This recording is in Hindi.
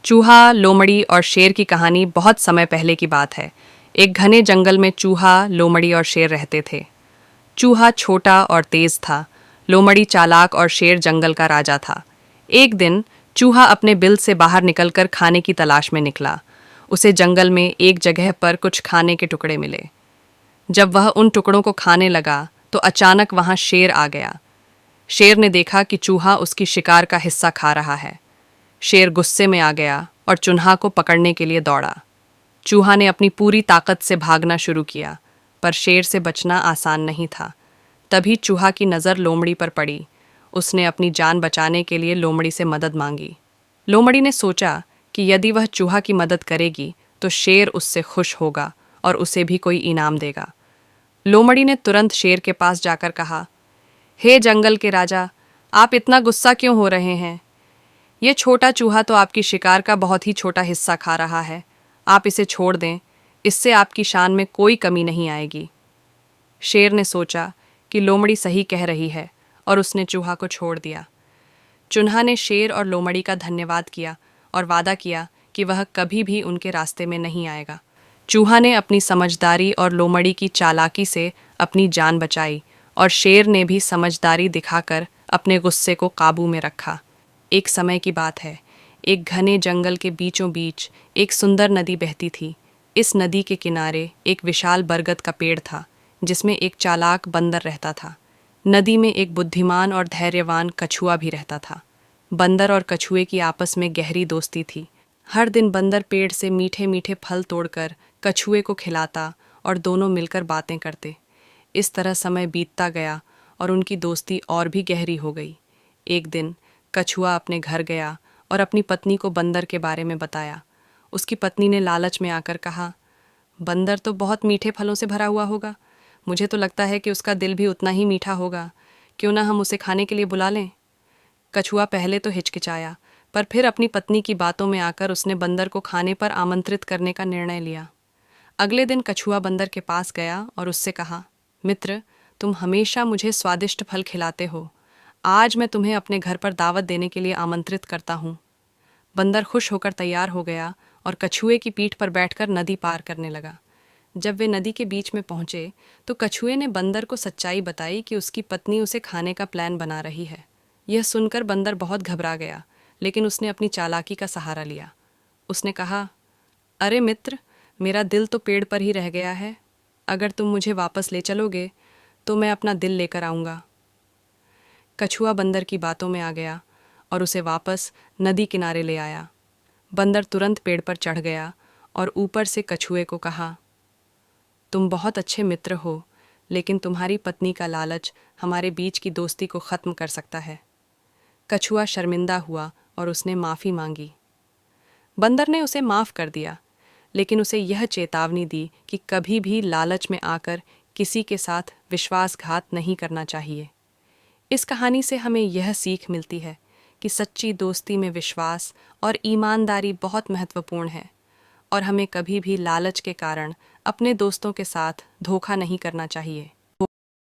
चूहा, लोमड़ी और शेर की कहानी बहुत समय पहले की बात है। एक घने जंगल में चूहा, लोमड़ी और शेर रहते थे। चूहा छोटा और तेज था। लोमड़ी चालाक और शेर जंगल का राजा था। एक दिन चूहा अपने बिल से बाहर निकलकर खाने की तलाश में निकला। उसे जंगल में एक जगह पर कुछ खाने के टुकड़े मिले। जब वह उन टुकड़ों को खाने लगा तो अचानक वहां शेर आ गया। शेर ने देखा कि चूहा उसकी शिकार का हिस्सा खा रहा है। शेर गुस्से में आ गया और चूहा को पकड़ने के लिए दौड़ा। चूहा ने अपनी पूरी ताकत से भागना शुरू किया, पर शेर से बचना आसान नहीं था। तभी चूहा की नज़र लोमड़ी पर पड़ी। उसने अपनी जान बचाने के लिए लोमड़ी से मदद मांगी। लोमड़ी ने सोचा कि यदि वह चूहा की मदद करेगी तो शेर उससे खुश होगा और उसे भी कोई इनाम देगा। लोमड़ी ने तुरंत शेर के पास जाकर कहा, हे जंगल के राजा, आप इतना गुस्सा क्यों हो रहे हैं? ये छोटा चूहा तो आपकी शिकार का बहुत ही छोटा हिस्सा खा रहा है। आप इसे छोड़ दें, इससे आपकी शान में कोई कमी नहीं आएगी। शेर ने सोचा कि लोमड़ी सही कह रही है और उसने चूहा को छोड़ दिया। चूहा ने शेर और लोमड़ी का धन्यवाद किया और वादा किया कि वह कभी भी उनके रास्ते में नहीं आएगा। चूहा ने अपनी समझदारी और लोमड़ी की चालाकी से अपनी जान बचाई और शेर ने भी समझदारी दिखाकर अपने गुस्से को काबू में रखा। एक समय की बात है। एक घने जंगल के बीचों बीच एक सुंदर नदी बहती थी। इस नदी के किनारे एक विशाल बरगद का पेड़ था, जिसमें एक चालाक बंदर रहता था। नदी में एक बुद्धिमान और धैर्यवान कछुआ भी रहता था। बंदर और कछुए की आपस में गहरी दोस्ती थी। हर दिन बंदर पेड़ से मीठे मीठे फल तोड़कर कछुए को खिलाता और दोनों मिलकर बातें करते। इस तरह समय बीतता गया और उनकी दोस्ती और भी गहरी हो गई। एक दिन कछुआ अपने घर गया और अपनी पत्नी को बंदर के बारे में बताया। उसकी पत्नी ने लालच में आकर कहा, बंदर तो बहुत मीठे फलों से भरा हुआ होगा। मुझे तो लगता है कि उसका दिल भी उतना ही मीठा होगा। क्यों ना हम उसे खाने के लिए बुला लें? कछुआ पहले तो हिचकिचाया, पर फिर अपनी पत्नी की बातों में आकर उसने बंदर को खाने पर आमंत्रित करने का निर्णय लिया। अगले दिन कछुआ बंदर के पास गया और उससे कहा, मित्र, तुम हमेशा मुझे स्वादिष्ट फल खिलाते हो। आज मैं तुम्हें अपने घर पर दावत देने के लिए आमंत्रित करता हूँ। बंदर खुश होकर तैयार हो गया और कछुए की पीठ पर बैठकर नदी पार करने लगा। जब वे नदी के बीच में पहुंचे तो कछुए ने बंदर को सच्चाई बताई कि उसकी पत्नी उसे खाने का प्लान बना रही है। यह सुनकर बंदर बहुत घबरा गया, लेकिन उसने अपनी चालाकी का सहारा लिया। उसने कहा, अरे मित्र, मेरा दिल तो पेड़ पर ही रह गया है। अगर तुम मुझे वापस ले चलोगे तो मैं अपना दिल लेकर आऊँगा। कछुआ बंदर की बातों में आ गया और उसे वापस नदी किनारे ले आया। बंदर तुरंत पेड़ पर चढ़ गया और ऊपर से कछुए को कहा, तुम बहुत अच्छे मित्र हो, लेकिन तुम्हारी पत्नी का लालच हमारे बीच की दोस्ती को ख़त्म कर सकता है। कछुआ शर्मिंदा हुआ और उसने माफ़ी मांगी। बंदर ने उसे माफ़ कर दिया, लेकिन उसे यह चेतावनी दी कि कभी भी लालच में आकर किसी के साथ विश्वासघात नहीं करना चाहिए। इस कहानी से हमें यह सीख मिलती है कि सच्ची दोस्ती में विश्वास और ईमानदारी बहुत महत्वपूर्ण है और हमें कभी भी लालच के कारण अपने दोस्तों के साथ धोखा नहीं करना चाहिए।